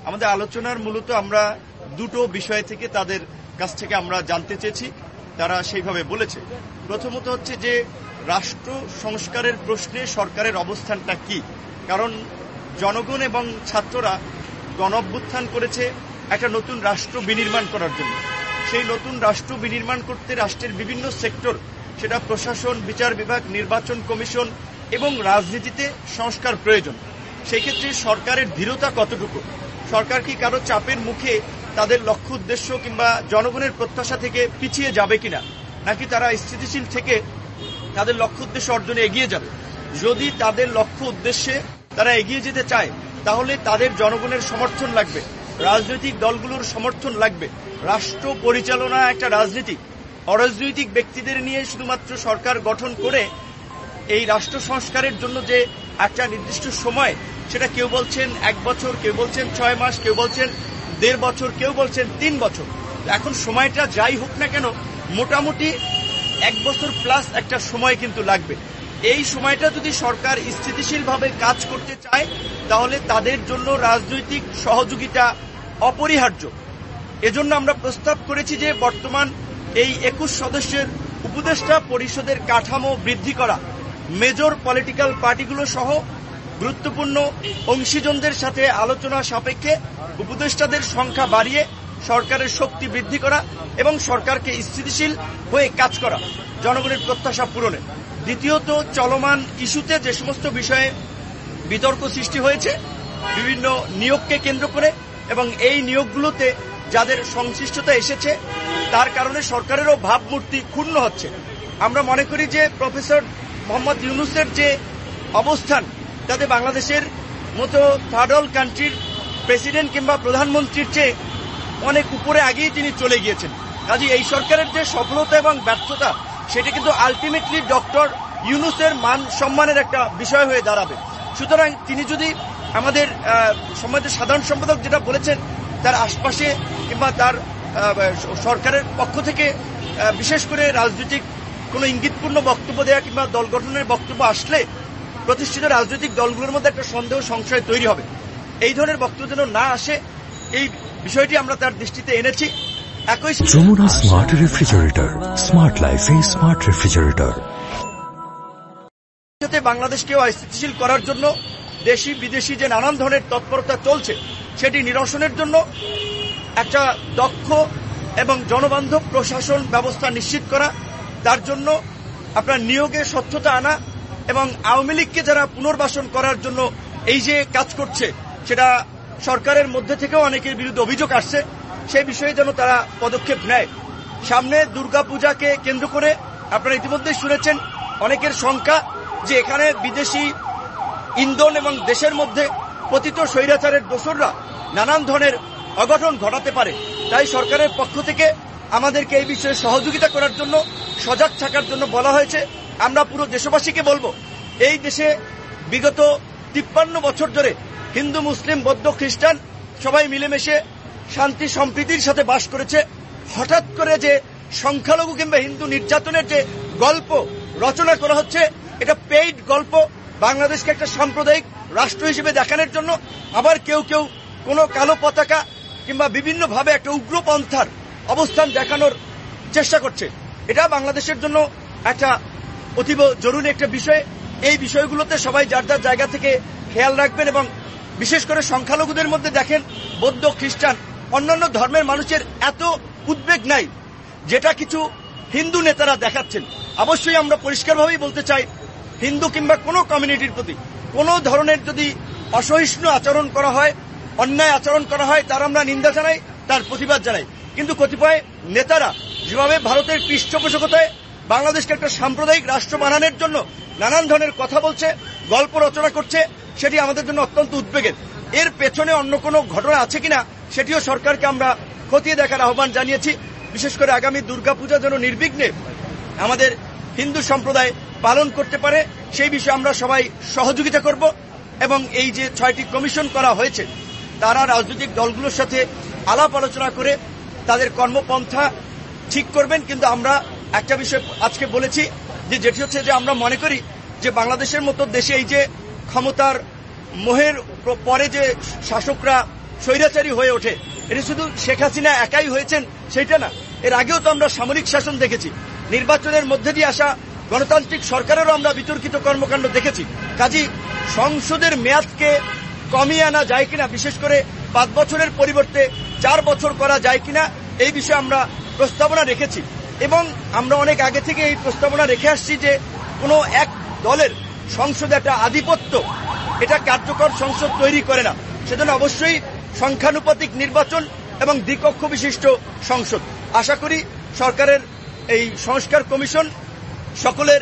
আমাদের আলোচনার মূলত আমরা দুটো বিষয় থেকে তাদের কাছ থেকে আমরা জানতে চেয়েছি, তারা সেইভাবে বলেছে। প্রথমত হচ্ছে যে রাষ্ট্র সংস্কারের প্রশ্নে সরকারের অবস্থানটা কি, কারণ জনগণ এবং ছাত্ররা গণঅভ্যুত্থান করেছে একটা নতুন রাষ্ট্র বিনির্মাণ করার জন্য। সেই নতুন রাষ্ট্র বিনির্মাণ করতে রাষ্ট্রের বিভিন্ন সেক্টর, সেটা প্রশাসন, বিচার বিভাগ, নির্বাচন কমিশন এবং রাজনীতিতে সংস্কার প্রয়োজন। সেই ক্ষেত্রে সরকারের দৃঢ়তা কতটুকু, সরকার কি কারো চাপের মুখে তাদের লক্ষ্য উদ্দেশ্য কিংবা জনগণের প্রত্যাশা থেকে পিছিয়ে যাবে কিনা, নাকি তারা স্থিতিশীল থেকে তাদের লক্ষ্য উদ্দেশ্য অর্জনে এগিয়ে যাবে। যদি তাদের লক্ষ্য উদ্দেশ্যে তারা এগিয়ে যেতে চায় তাহলে তাদের জনগণের সমর্থন লাগবে, রাজনৈতিক দলগুলোর সমর্থন লাগবে। রাষ্ট্র পরিচালনা একটা রাজনীতি, অরাজনৈতিক ব্যক্তিদের নিয়ে শুধুমাত্র সরকার গঠন করে এই রাষ্ট্র সংস্কারের জন্য যে একটা নির্দিষ্ট সময়, সেটা কেউ বলছেন 1 বছর, কেউ বলছেন 6 মাস, কেউ বলছেন 1.5 বছর, কেউ বলছেন 3 বছর। এখন সময়টা যাই হোক না কেন, মোটামুটি 1 বছর প্লাস একটা সময় কিন্তু লাগবে। এই সময়টা যদি সরকার স্থিতিশীলভাবে কাজ করতে চায় তাহলে তাদের জন্য রাজনৈতিক সহযোগিতা অপরিহার্য। এজন্য আমরা প্রস্তাব করেছি যে বর্তমান এই 21 সদস্যের উপদেষ্টা পরিষদের কাঠামো বৃদ্ধি করা, মেজর পলিটিক্যাল পার্টিগুলো সহ গুরুত্বপূর্ণ অংশীজনদের সাথে আলোচনা সাপেক্ষে উপদেষ্টাদের সংখ্যা বাড়িয়ে সরকারের শক্তি বৃদ্ধি করা এবং সরকারকে স্থিতিশীল হয়ে কাজ করা জনগণের প্রত্যাশা পূরণে। দ্বিতীয়ত, চলমান ইস্যুতে যে সমস্ত বিষয়ে বিতর্ক সৃষ্টি হয়েছে বিভিন্ন নিয়োগকে কেন্দ্র করে, এবং এই নিয়োগগুলোতে যাদের সংশ্লিষ্টতা এসেছে তার কারণে সরকারেরও ভাবমূর্তি ক্ষুণ্ণ হচ্ছে। আমরা মনে করি যে প্রফেসর মোহাম্মদ ইউনূসের যে অবস্থান, তাতে বাংলাদেশের মতো থার্ড ওয়ার্ল্ড কান্ট্রির প্রেসিডেন্ট কিংবা প্রধানমন্ত্রীর চেয়ে অনেক উপরে আগেই তিনি চলে গিয়েছেন। কাজে এই সরকারের যে সফলতা এবং ব্যর্থতা, সেটা কিন্তু আলটিমেটলি ডক্টর ইউনূসের মান সম্মানের একটা বিষয় হয়ে দাঁড়াবে। সুতরাং তিনি যদি আমাদের সমাজের সাধারণ সম্পাদক যেটা বলেছেন, তার আশপাশে কিংবা তার সরকারের পক্ষ থেকে বিশেষ করে রাজনৈতিক কোনো ইঙ্গিতপূর্ণ বক্তব্য দেওয়া কিংবা দল গঠনের বক্তব্য আসলে প্রতিষ্ঠিত রাজনৈতিক দলগুলোর মধ্যে একটা সন্দেহ সংশয় তৈরি হবে। এই ধরনের বক্তব্য যেন না আসে, এই বিষয়টি আমরা তার দৃষ্টিতে এনেছি। একই যমুনা স্মার্ট রেফ্রিজারেটর, স্মার্ট লাইফে স্মার্ট রেফ্রিজারেটর। বাংলাদেশকেও স্থিতিশীল করার জন্য দেশি বিদেশি যে নানান ধরনের তৎপরতা চলছে, সেটি নিরসনের জন্য একটা দক্ষ এবং জনবান্ধব প্রশাসন ব্যবস্থা নিশ্চিত করা, তার জন্য আপনার নিয়োগে স্বচ্ছতা আনা এবং আওয়ামী লীগকে যারা পুনর্বাসন করার জন্য এই যে কাজ করছে, সেটা সরকারের মধ্যে থেকেও অনেকের বিরুদ্ধে অভিযোগ আসছে, সেই বিষয়ে যেন তারা পদক্ষেপ নেয়। সামনে দুর্গাপূজাকে কেন্দ্র করে আপনারা ইতিমধ্যেই শুনেছেন অনেকের শঙ্কা যে এখানে বিদেশি ইন্ধন এবং দেশের মধ্যে পতিত স্বৈরাচারের দোসররা নানান ধরনের অঘটন ঘটাতে পারে। তাই সরকারের পক্ষ থেকে আমাদেরকে এই বিষয়ে সহযোগিতা করার জন্য, সজাগ থাকার জন্য বলা হয়েছে। আমরা পুরো দেশবাসীকে বলবো, এই দেশে বিগত 53 বছর ধরে হিন্দু, মুসলিম, বৌদ্ধ, খ্রিস্টান সবাই মিলেমিশে শান্তি সম্প্রীতির সাথে বাস করেছে। হঠাৎ করে যে সংখ্যালঘু কিংবা হিন্দু নির্যাতনের যে গল্প রচনা করা হচ্ছে, এটা পেইড গল্প, বাংলাদেশকে একটা সাম্প্রদায়িক রাষ্ট্র হিসেবে দেখানোর জন্য। আবার কেউ কেউ কোনো কালো পতাকা কিংবা বিভিন্নভাবে একটা উগ্রপন্থার অবস্থান দেখানোর চেষ্টা করছে। এটা বাংলাদেশের জন্য একটা অতীব জরুরি একটা বিষয়। এই বিষয়গুলোতে সবাই যার যার জায়গা থেকে খেয়াল রাখবেন, এবং বিশেষ করে সংখ্যালঘুদের মধ্যে দেখেন বৌদ্ধ, খ্রিস্টান, অন্যান্য ধর্মের মানুষের এত উদ্বেগ নাই যেটা কিছু হিন্দু নেতারা দেখাচ্ছেন। অবশ্যই আমরা পরিষ্কারভাবেই বলতে চাই, হিন্দু কিংবা কোনো কমিউনিটির প্রতি কোনো ধরনের যদি অসহিষ্ণু আচরণ করা হয়, অন্যায় আচরণ করা হয়, তার আমরা নিন্দা জানাই, তার প্রতিবাদ জানাই। কিন্তু কতিপয় নেতারা যেভাবে ভারতের পৃষ্ঠপোষকতায় বাংলাদেশকে একটা সাম্প্রদায়িক রাষ্ট্র বানানোর জন্য নানান ধরনের কথা বলছে, গল্প রচনা করছে, সেটি আমাদের জন্য অত্যন্ত উদ্বেগের। এর পেছনে অন্য কোনো ঘটনা আছে কিনা সেটিও সরকারকে আমরা খতিয়ে দেখার আহ্বান জানিয়েছি। বিশেষ করে আগামী দুর্গাপূজা যেন নির্বিঘ্নে আমাদের হিন্দু সম্প্রদায় পালন করতে পারে, সেই বিষয়ে আমরা সবাই সহযোগিতা করব। এবং এই যে 6টি কমিশন করা হয়েছে, তারা রাজনৈতিক দলগুলোর সাথে আলাপ আলোচনা করে তাদের কর্মপন্থা ঠিক করবেন। কিন্তু আমরা একটা বিষয় আজকে বলেছি, যেটি হচ্ছে যে আমরা মনে করি যে বাংলাদেশের মতো দেশে এই যে ক্ষমতার মোহের পরে যে শাসকরা স্বৈরাচারী হয়ে ওঠে। এটি শুধু শেখ হাসিনা একাই হয়েছেন সেইটা না, এর আগেও তো আমরা সামরিক শাসন দেখেছি, নির্বাচনের মধ্যে দিয়ে আসা গণতান্ত্রিক সরকারেরও আমরা বিতর্কিত কর্মকাণ্ড দেখেছি। কাজেই সংসদের মেয়াদকে কমিয়ে আনা যায় কিনা, বিশেষ করে 5 বছরের পরিবর্তে 4 বছর করা যায় কিনা, এই বিষয়ে আমরা প্রস্তাবনা রেখেছি এবং আমরা অনেক আগে থেকে এই প্রস্তাবনা রেখে আসছি যে কোনো এক দলের সংসদে একটা আধিপত্য, এটা কার্যকর সংসদ তৈরি করে না। সেজন্য অবশ্যই সংখ্যানুপাতিক নির্বাচন এবং দ্বিকক্ষ বিশিষ্ট সংসদ। আশা করি সরকারের এই সংস্কার কমিশন সকলের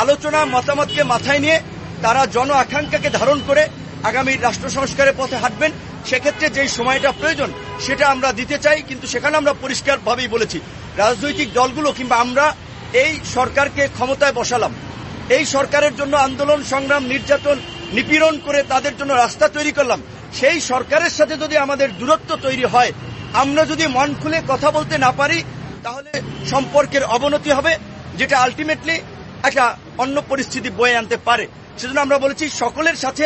আলোচনা মতামতকে মাথায় নিয়ে তারা জন আকাঙ্ক্ষাকে ধারণ করে আগামী রাষ্ট্র সংস্কারের পথে হাঁটবেন। সেক্ষেত্রে যেই সময়টা প্রয়োজন সেটা আমরা দিতে চাই, কিন্তু সেখানে আমরা পরিষ্কারভাবেই বলেছি রাজনৈতিক দলগুলো কিংবা আমরা এই সরকারকে ক্ষমতায় বসালাম, এই সরকারের জন্য আন্দোলন সংগ্রাম নির্যাতন নিপীড়ন করে তাদের জন্য রাস্তা তৈরি করলাম। সেই সরকারের সাথে যদি আমাদের দূরত্ব তৈরি হয়, আমরা যদি মন খুলে কথা বলতে না পারি, তাহলে সম্পর্কের অবনতি হবে, যেটা আলটিমেটলি একটা অন্য পরিস্থিতি বয়ে আনতে পারে। সেজন্য আমরা বলেছি সকলের সাথে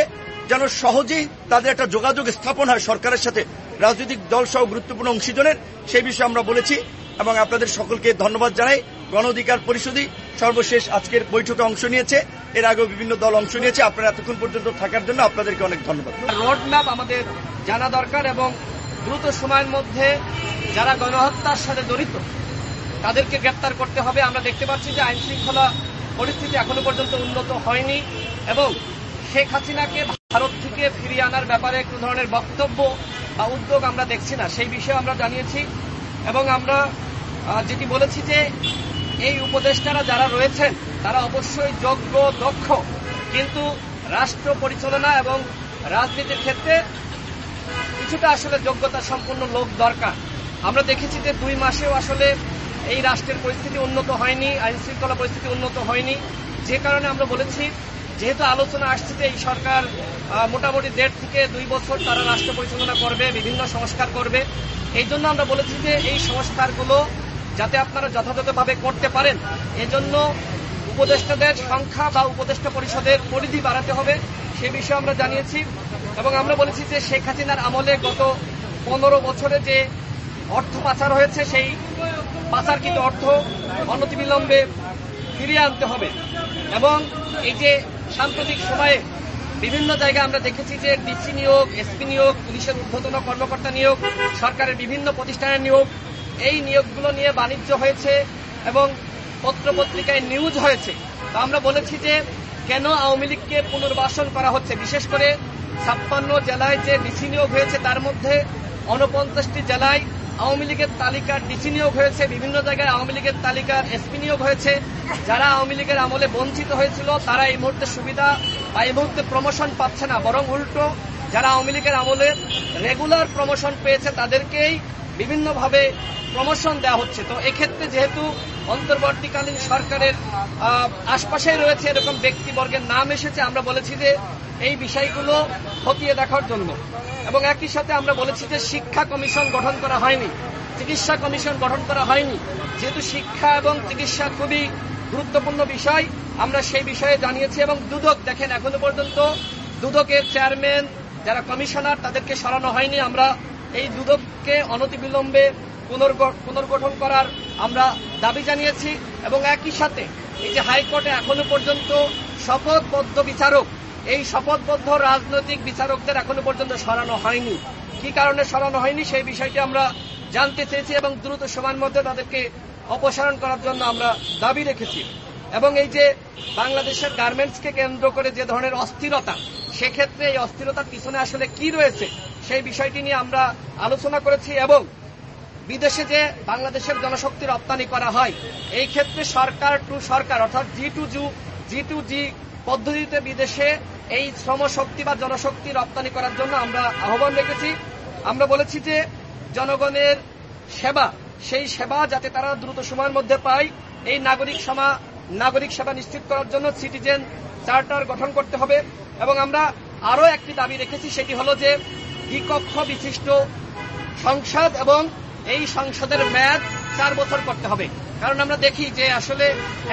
যেন সহজেই তাদের একটা যোগাযোগ স্থাপন হয় সরকারের সাথে, রাজনৈতিক দল সহ গুরুত্বপূর্ণ অংশীজনের, সেই বিষয়ে আমরা বলেছি এবং আপনাদের সকলকে ধন্যবাদ জানাই। গণ অধিকার পরিষদই সর্বশেষ আজকের বৈঠকে অংশ নিয়েছে, এর আগেও বিভিন্ন দল অংশ নিয়েছে। আপনারা এতক্ষণ পর্যন্ত থাকার জন্য আপনাদেরকে অনেক ধন্যবাদ। রোড ম্যাপ আমাদের জানা দরকার এবং দ্রুত সময়ের মধ্যে যারা গণহত্যার সাথে জড়িত তাদেরকে গ্রেপ্তার করতে হবে। আমরা দেখতে পাচ্ছি যে আইন শৃঙ্খলা পরিস্থিতি এখনো পর্যন্ত উন্নত হয়নি এবং শেখ হাসিনাকে ভারত থেকে ফিরিয়ে আনার ব্যাপারে কোন ধরনের বক্তব্য বা উদ্যোগ আমরা দেখছি না, সেই বিষয়ে আমরা জানিয়েছি এবং আমরা যেটি বলেছি যে এই উপদেষ্টারা যারা রয়েছেন তারা অবশ্যই যোগ্য দক্ষ, কিন্তু রাষ্ট্র পরিচালনা এবং রাজনীতির ক্ষেত্রে কিছুটা আসলে যোগ্যতা সম্পন্ন লোক দরকার। আমরা দেখেছি যে 2 মাসেও আসলে এই রাষ্ট্রের পরিস্থিতি উন্নত হয়নি, আইন শৃঙ্খলা পরিস্থিতি উন্নত হয়নি, যে কারণে আমরা বলেছি যেহেতু আলোচনা আসছে যে এই সরকার মোটামুটি 1.5 থেকে 2 বছর তারা রাষ্ট্র পরিচালনা করবে, বিভিন্ন সংস্কার করবে, এই জন্য আমরা বলেছি যে এই সংস্কারগুলো যাতে আপনারা যথাযথভাবে করতে পারেন এজন্য উপদেষ্টাদের সংখ্যা বা উপদেষ্টা পরিষদের পরিধি বাড়াতে হবে, সে বিষয়ে আমরা জানিয়েছি এবং আমরা বলেছি যে শেখ হাসিনার আমলে গত 15 বছরে যে অর্থ পাচার হয়েছে সেই পাচারকৃত অর্থ অনতিবিলম্বে ফিরিয়ে আনতে হবে এবং এই যে সাম্প্রতিক সময়ে বিভিন্ন জায়গায় আমরা দেখেছি যে ডিসি নিয়োগ, এসপি নিয়োগ, পুলিশের ঊর্ধ্বতন কর্মকর্তা নিয়োগ, সরকারের বিভিন্ন প্রতিষ্ঠানের নিয়োগ, এই নিয়োগগুলো নিয়ে বাণিজ্য হয়েছে এবং পত্রপত্রিকায় নিউজ হয়েছে। তো আমরা বলেছি যে কেন আওয়ামী লীগকে পুনর্বাসন করা হচ্ছে, বিশেষ করে 56 জেলায় যে ডিসি নিয়োগ হয়েছে তার মধ্যে 49টি জেলায় আওয়ামী লীগের তালিকার ডিসি নিয়োগ হয়েছে, বিভিন্ন জায়গায় আওয়ামী লীগের তালিকার এসপি নিয়োগ হয়েছে। যারা আওয়ামী লীগের আমলে বঞ্চিত হয়েছিল তারা এই মুহূর্তে সুবিধা বা এই মুহূর্তে প্রমোশন পাচ্ছে না, বরং উল্টো যারা আওয়ামী লীগের আমলে রেগুলার প্রমোশন পেয়েছে তাদেরকেই বিভিন্নভাবে প্রমোশন দেওয়া হচ্ছে। তো এক্ষেত্রে যেহেতু অন্তর্বর্তীকালীন সরকারের আশপাশেই রয়েছে এরকম ব্যক্তিবর্গের নাম এসেছে, আমরা বলেছি যে এই বিষয়গুলো খতিয়ে দেখার জন্য এবং একই সাথে আমরা বলেছি যে শিক্ষা কমিশন গঠন করা হয়নি, চিকিৎসা কমিশন গঠন করা হয়নি, যেহেতু শিক্ষা এবং চিকিৎসা খুবই গুরুত্বপূর্ণ বিষয় আমরা সেই বিষয়ে জানিয়েছি এবং দুদক দেখেন এখনো পর্যন্ত দুদকের চেয়ারম্যান যারা কমিশনার তাদেরকে সরানো হয়নি। আমরা এই দুদককে অনতিবিলম্বে পুনর্গঠন করার আমরা দাবি জানিয়েছি এবং একই সাথে এই যে হাইকোর্টে এখনো পর্যন্ত শপথবদ্ধ বিচারক, এই শপথবদ্ধ রাজনৈতিক বিচারকদের এখনো পর্যন্ত সরানো হয়নি। কি কারণে সরানো হয়নি সেই বিষয়টি আমরা জানতে চেয়েছি এবং দ্রুত সময়ের মধ্যে তাদেরকে অপসারণ করার জন্য আমরা দাবি রেখেছি। এবং এই যে বাংলাদেশের গার্মেন্টসকে কেন্দ্র করে যে ধরনের অস্থিরতা, সেক্ষেত্রে এই অস্থিরতার পিছনে আসলে কি রয়েছে সেই বিষয়টি নিয়ে আমরা আলোচনা করেছি এবং বিদেশে যে বাংলাদেশের জনশক্তি রপ্তানি করা হয় এই ক্ষেত্রে সরকার টু সরকার অর্থাৎ G2G পদ্ধতিতে বিদেশে এই শ্রমশক্তি বা জনশক্তি রপ্তানি করার জন্য আমরা আহ্বান রেখেছি। আমরা বলেছি যে জনগণের সেবা, সেই সেবা যাতে তারা দ্রুত সময়ের মধ্যে পায়, এই নাগরিক সেবা নিশ্চিত করার জন্য সিটিজেন চার্টার গঠন করতে হবে এবং আমরা আরো একটি দাবি রেখেছি, সেটি হলো যে দ্বিকক্ষ বিশিষ্ট সংসদ এবং এই সংসদের মেয়াদ 4 বছর করতে হবে। কারণ আমরা দেখি যে আসলে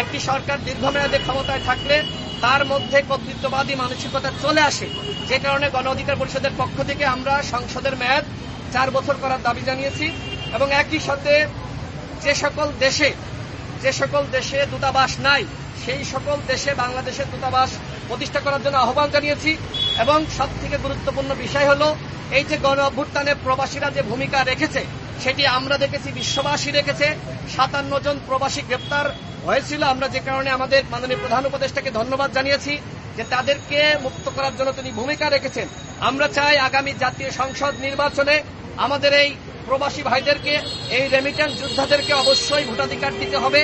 একটি সরকার দীর্ঘমেয়াদে ক্ষমতায় থাকলে তার মধ্যে কর্তৃত্ববাদী মানসিকতা চলে আসে, যে কারণে গণ অধিকার পরিষদের পক্ষ থেকে আমরা সংসদের মেয়াদ 4 বছর করার দাবি জানিয়েছি এবং একই সাথে যে সকল দেশে দূতাবাস নাই সেই সকল দেশে বাংলাদেশের দূতাবাস প্রতিষ্ঠা করার জন্য আহ্বান জানিয়েছি। এবং সবথেকে গুরুত্বপূর্ণ বিষয় হলো এই যে গণ অভ্যুত্থানে প্রবাসীরা যে ভূমিকা রেখেছে সেটি আমরা দেখেছি, বিশ্ববাসী রেখেছে। 57 জন প্রবাসী গ্রেপ্তার হয়েছিল, আমরা যে কারণে আমাদের মাননীয় প্রধান উপদেষ্টাকে ধন্যবাদ জানিয়েছি যে তাদেরকে মুক্ত করার জন্য তিনি ভূমিকা রেখেছেন। আমরা চাই আগামী জাতীয় সংসদ নির্বাচনে আমাদের এই প্রবাসী ভাইদেরকে, এই রেমিটেন্স যোদ্ধাদেরকে অবশ্যই ভোটাধিকার দিতে হবে।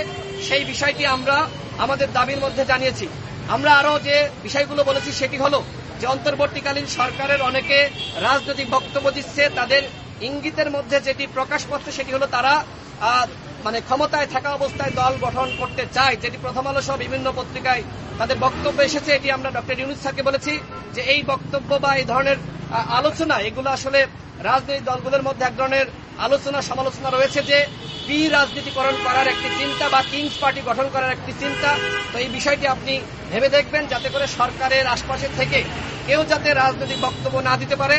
সেই বিষয়টি আমরা আমাদের দাবির মধ্যে জানিয়েছি। আমরা আরো যে বিষয়গুলো বলেছি সেটি হলো যে অন্তর্বর্তীকালীন সরকারের অনেকে রাজনৈতিক বক্তব্য দিচ্ছে, তাদের ইঙ্গিতের মধ্যে যেটি প্রকাশ পাচ্ছে সেটি হলো তারা ক্ষমতায় থাকা অবস্থায় দল গঠন করতে চায়, যেটি প্রথম আলো সহ বিভিন্ন পত্রিকায় তাদের বক্তব্য এসেছে। এটি আমরা ডক্টর ইউনূস স্যারকে বলেছি যে এই বক্তব্য বা এই ধরনের আলোচনা, এগুলো আসলে রাজনৈতিক দলগুলোর মধ্যে এক ধরনের আলোচনা সমালোচনা রয়েছে যে রাজনীতিকরণ করার একটি চিন্তা বা কিংস পার্টি গঠন করার একটি চিন্তা। তো এই বিষয়টি আপনি ভেবে দেখবেন যাতে করে সরকারের আশপাশে থেকে কেউ যাতে রাজনৈতিক বক্তব্য না দিতে পারে।